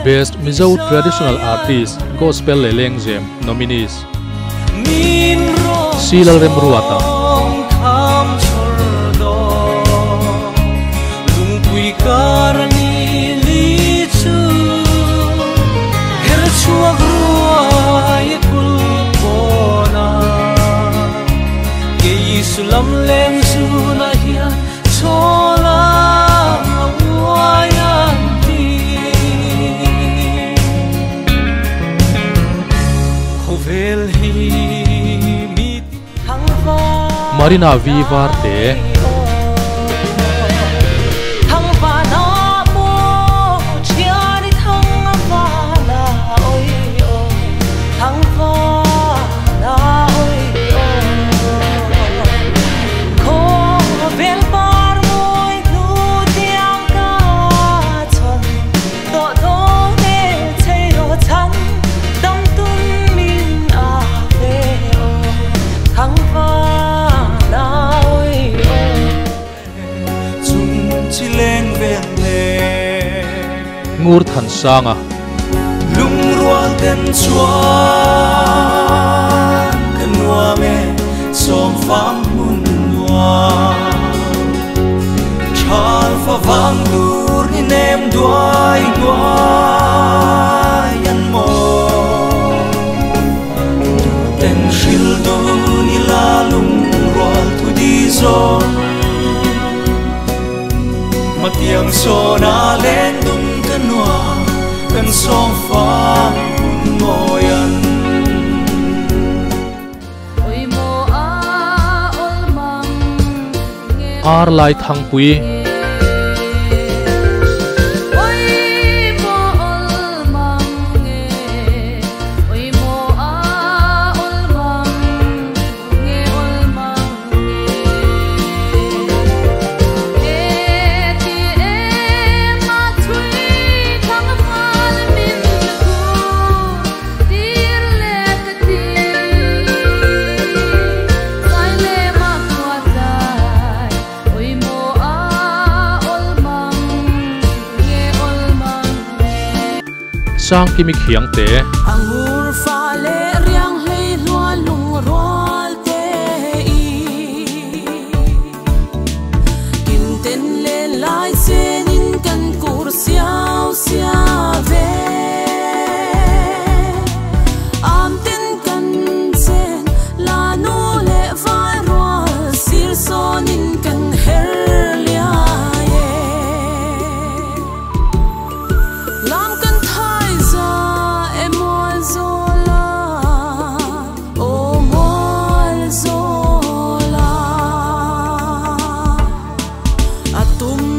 Best Mizo Traditional Artist Gospel LENGZEM Nominees Silal Remruata Marina V Varte Ngurthansanga Lungrual ten chuan kanwa me som fam munwa chal fa vang dur ni nem duai duai an mo ten shil du ni la lungrual tu di zon matiang so na len dum kanwa kan som fa moyan oi mo a ol mang ar LAITHANGPUII SANGKIMI KHIANGTE tum